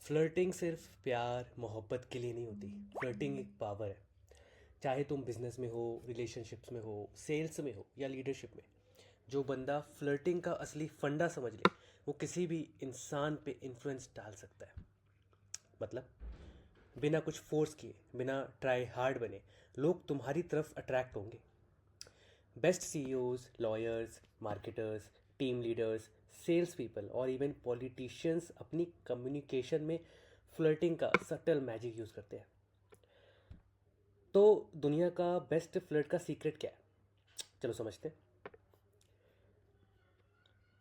Flirting सिर्फ प्यार मोहब्बत के लिए नहीं होती। फ्लर्टिंग एक पावर है। चाहे तुम बिजनेस में हो, रिलेशनशिप्स में हो, सेल्स में हो या लीडरशिप में, जो बंदा फ्लर्टिंग का असली फंडा समझ ले वो किसी भी इंसान पे इन्फ्लुएंस डाल सकता है। मतलब बिना कुछ फोर्स किए, बिना ट्राई हार्ड बने लोग तुम्हारी तरफ अट्रैक्ट होंगे। Best CEOs, lawyers, marketers, team leaders, sales people और इवन पॉलिटिशियंस अपनी कम्युनिकेशन में फ्लर्टिंग का सटल मैजिक यूज़ करते हैं। तो दुनिया का बेस्ट फ्लर्ट का सीक्रेट क्या है, चलो समझते हैं।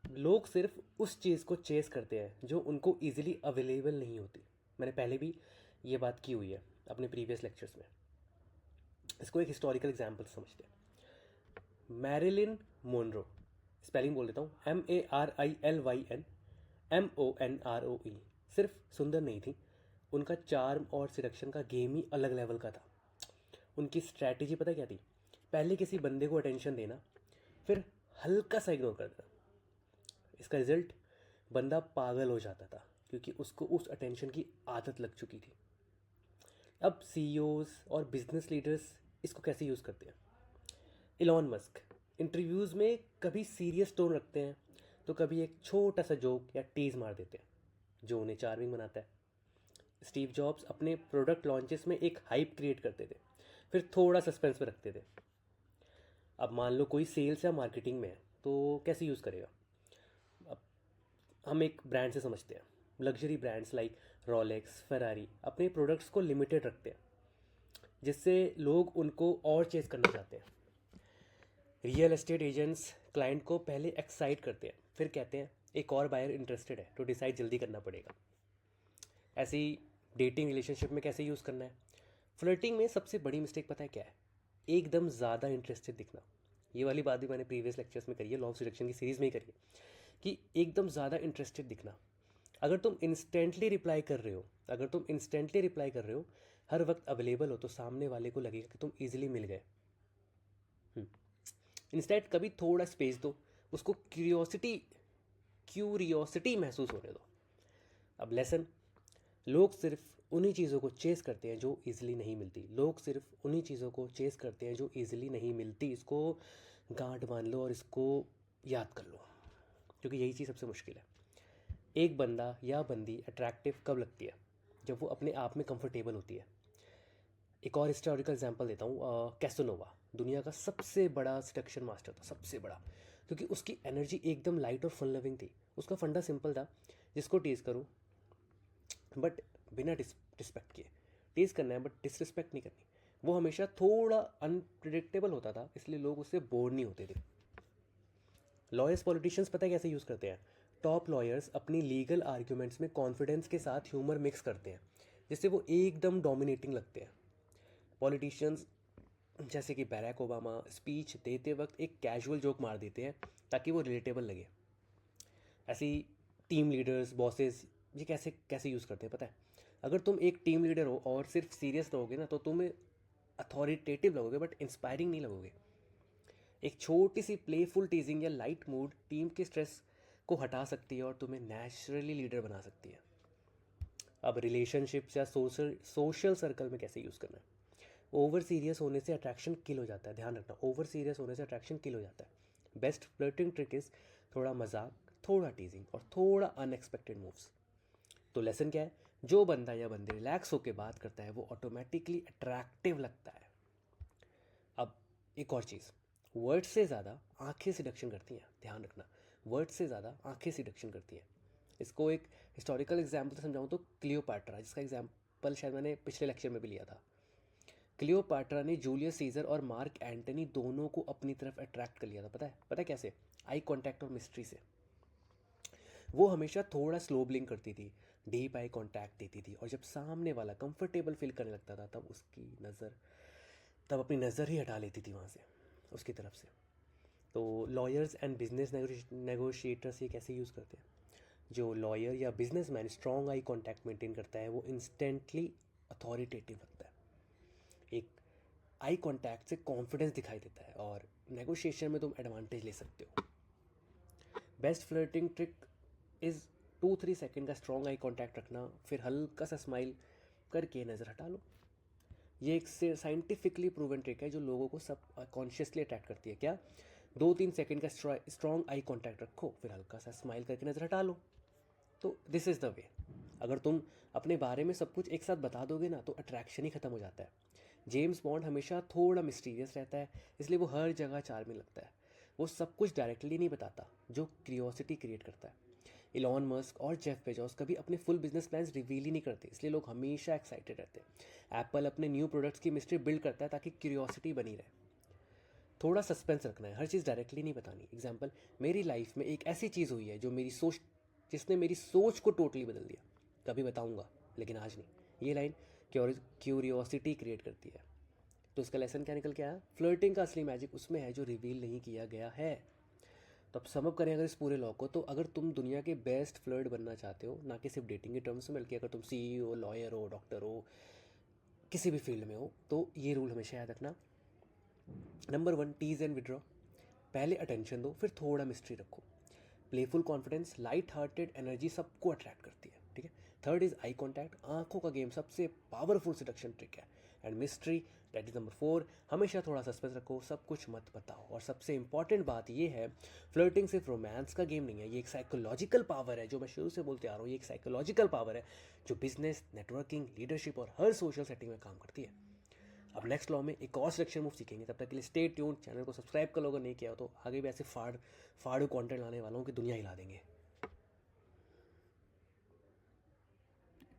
लोग सिर्फ उस चीज़ को चेस करते हैं जो उनको इजीली अवेलेबल नहीं होती। मैंने पहले भी ये बात की हुई है अपने प्रीवियस लेक्चर्स में। इसको एक हिस्टोरिकल एग्जाम्पल समझते हैं। मैरिलिन मोनरो, स्पेलिंग बोल देता हूँ, MARILYN MONROE, सिर्फ सुंदर नहीं थी, उनका चार्म और सिडक्शन का गेम ही अलग लेवल का था। उनकी स्ट्रैटेजी पता क्या थी? पहले किसी बंदे को अटेंशन देना, फिर हल्का सा इग्नोर कर देना। इसका रिजल्ट, बंदा पागल हो जाता था क्योंकि उसको उस अटेंशन की आदत लग चुकी थी। अब सीईओज और बिजनेस लीडर्स इसको कैसे यूज़ करते हैं? इलॉन मस्क इंटरव्यूज़ में कभी सीरियस टोन रखते हैं तो कभी एक छोटा सा जोक या टीज मार देते हैं जो उन्हें चार्मिंग बनाता है। स्टीव जॉब्स अपने प्रोडक्ट लॉन्चेस में एक हाइप क्रिएट करते थे, फिर थोड़ा सस्पेंस में रखते थे। अब मान लो कोई सेल्स या मार्केटिंग में है तो कैसे यूज़ करेगा? अब हम एक ब्रांड से समझते हैं। Luxury brands like Rolex, Ferrari अपने प्रोडक्ट्स को लिमिटेड रखते हैं जिससे लोग उनको और चेज करना चाहते हैं। रियल एस्टेट एजेंट्स क्लाइंट को पहले एक्साइट करते हैं, फिर कहते हैं एक और बायर इंटरेस्टेड है तो डिसाइड जल्दी करना पड़ेगा। ऐसी डेटिंग रिलेशनशिप में कैसे यूज़ करना है? फ्लर्टिंग में सबसे बड़ी मिस्टेक पता है क्या है? एकदम ज़्यादा इंटरेस्टेड दिखना। ये वाली बात भी मैंने प्रीवियस लेक्चर्स में करी है, लॉ ऑफ सिलेक्शन की सीरीज़ में ही करी है कि एकदम ज़्यादा इंटरेस्टेड दिखना। अगर तुम इंस्टेंटली रिप्लाई कर रहे हो, हर वक्त अवेलेबल हो, तो सामने वाले को लगेगा कि तुम इजीली मिल गए। इंस्टेंट कभी थोड़ा स्पेस दो, उसको क्यूरियोसिटी महसूस होने दो। अब लेसन, लोग सिर्फ उन्हीं चीज़ों को चेस करते हैं जो इजीली नहीं मिलती। इसको गांठ बांध लो और इसको याद कर लो, क्योंकि यही चीज़ सबसे मुश्किल है। एक बंदा या बंदी अट्रैक्टिव कब लगती है? जब वो अपने आप में कंफर्टेबल होती है। एक और हिस्टोरिकल एग्जांपल देता हूँ। कैसोनोवा दुनिया का सबसे बड़ा सिडक्शन मास्टर था, सबसे बड़ा, क्योंकि उसकी एनर्जी एकदम लाइट और फन लविंग थी। उसका फंडा सिंपल था, जिसको टीज करूँ बट बिना डिसरिस्पेक्ट किए। टीज करना है बट डिसरिस्पेक्ट नहीं करनी। वो हमेशा थोड़ा अनप्रिडिक्टेबल होता था, इसलिए लोग उससे बोर नहीं होते थे। लॉयर्स, पॉलिटिशियंस पता है कैसे यूज़ करते हैं? टॉप लॉयर्स अपनी लीगल आर्ग्यूमेंट्स में कॉन्फिडेंस के साथ ह्यूमर मिक्स करते हैं, जिससे वो एकदम डोमिनेटिंग लगते हैं। पॉलिटिशियंस जैसे कि बैराक ओबामा स्पीच देते वक्त एक कैजुअल जोक मार देते हैं ताकि वो रिलेटेबल लगे। ऐसी टीम लीडर्स, बॉसेस, ये कैसे कैसे यूज़ करते हैं पता है? अगर तुम एक टीम लीडर हो और सिर्फ सीरियस रहोगे ना, तो तुम अथॉरिटेटिव लगोगे बट इंस्पायरिंग नहीं लगोगे। एक छोटी सी प्लेफुल टीजिंग या लाइट मूड टीम के स्ट्रेस को हटा सकती है और तुम्हें नेचुरली लीडर बना सकती है। अब रिलेशनशिप्स या सोशल सोशल सर्कल में कैसे यूज़ करना है? ओवर सीरियस होने से अट्रैक्शन किल हो जाता है, ध्यान रखना, ओवर सीरियस होने से अट्रैक्शन किल हो जाता है। बेस्ट फ्लर्टिंग ट्रिक इज थोड़ा मजाक, थोड़ा टीजिंग और थोड़ा अनएक्सपेक्टेड मूव्स। तो लेसन क्या है? जो बंदा या बंदी रिलैक्स होकर बात करता है वो ऑटोमेटिकली अट्रैक्टिव लगता है। अब एक और चीज़, वर्ड से ज़्यादा आंखें सिडक्शन करती हैं, ध्यान रखना, वर्ड से ज़्यादा आंखें सिडक्शन करती हैं। इसको एक हिस्टोरिकल एग्जाम्पल से समझाऊँ तो क्लियोपैट्रा, जिसका एग्जाम्पल शायद मैंने पिछले लेक्चर में भी लिया था। क्लियोपाट्रा ने जूलियस सीजर और मार्क एंटनी दोनों को अपनी तरफ अट्रैक्ट कर लिया था। पता है कैसे? आई कांटेक्ट और मिस्ट्री से। वो हमेशा थोड़ा स्लो ब्लिंक करती थी, डीप आई कांटेक्ट देती थी, और जब सामने वाला कंफर्टेबल फील करने लगता था तब अपनी नज़र ही हटा लेती थी वहाँ से, उसकी तरफ से। तो लॉयर्स एंड बिजनेस नेगोशिएटर्स ये कैसे यूज़ करते हैं? जो लॉयर या businessman strong eye contact maintain करता है वो इंस्टेंटली अथॉरिटेटिव लगता है। एक आई कांटेक्ट से कॉन्फिडेंस दिखाई देता है और नेगोशिएशन में तुम एडवांटेज ले सकते हो। Best flirting trick is 2-3 second का स्ट्रॉन्ग आई कांटेक्ट रखना, फिर हल्का सा स्माइल करके नज़र हटा लो। ये एक से साइंटिफिकली प्रूवन ट्रिक है जो लोगों को सब कॉन्शियसली अट्रैक्ट करती है। क्या? 2-3 सेकंड का स्ट्रॉन्ग आई कांटेक्ट रखो, फिर हल्का सा स्माइल करके नज़र हटा लो। तो दिस इज़ द वे। अगर तुम अपने बारे में सब कुछ एक साथ बता दोगे ना तो अट्रैक्शन ही ख़त्म हो जाता है। जेम्स बॉन्ड हमेशा थोड़ा मिस्टीरियस रहता है, इसलिए वो हर जगह चार्मिंग लगता है। वो सब कुछ डायरेक्टली नहीं बताता, जो क्यूरियोसिटी क्रिएट करता है। इलॉन मस्क और जेफ बेजोस कभी अपने फुल बिजनेस प्लान्स रिवील ही नहीं करते, इसलिए लोग हमेशा एक्साइटेड रहते हैं। एप्पल अपने न्यू प्रोडक्ट्स की मिस्ट्री बिल्ड करता है ताकि क्यूरियोसिटी बनी रहे। थोड़ा सस्पेंस रखना है, हर चीज़ डायरेक्टली नहीं बतानी। एग्जाम्पल, मेरी लाइफ में एक ऐसी चीज़ हुई है जो जिसने मेरी सोच को टोटली बदल दिया, कभी बताऊंगा लेकिन आज नहीं। ये लाइन क्यूरियोसिटी क्रिएट करती है। तो इसका लेसन क्या निकल के आया? फ्लर्टिंग का असली मैजिक उसमें है जो रिवील नहीं किया गया है। तो अब समअप करें अगर इस पूरे लॉ को, तो अगर तुम दुनिया के बेस्ट फ्लर्ट बनना चाहते हो, ना कि सिर्फ डेटिंग के टर्म्स में, बल्कि अगर तुम CEO, लॉयर हो, डॉक्टर हो, किसी भी फील्ड में हो, तो ये रूल हमेशा याद रखना। Number 1, tease and withdraw. पहले अटेंशन दो, फिर थोड़ा मिस्ट्री रखो। Playful confidence, light hearted energy सबको अट्रैक्ट करती है, ठीक है। थर्ड इज आई कॉन्टैक्ट, आंखों का गेम सबसे पावरफुल सिडक्शन ट्रिक है। And mystery, that is number 4, हमेशा थोड़ा सस्पेंस रखो, सब कुछ मत बताओ। और सबसे इंपॉर्टेंट बात ये है, फ्लर्टिंग सिर्फ रोमांस का गेम नहीं है, ये एक साइकोलॉजिकल पावर है, जो मैं शुरू से बोलते आ रहा हूँ। ये एक साइकोलॉजिकल पावर है जो बिजनेस, नेटवर्किंग, लीडरशिप और हर सोशल सेटिंग में काम करती है। अब नेक्स्ट लॉ में एक और सिलेक्शन मूव सीखेंगे, तब तक के लिए स्टे ट्यून्ड। चैनल को सब्सक्राइब कर लो अगर नहीं किया हो तो, आगे भी ऐसे फाड़ू कंटेंट लाने वालों की दुनिया हिला देंगे।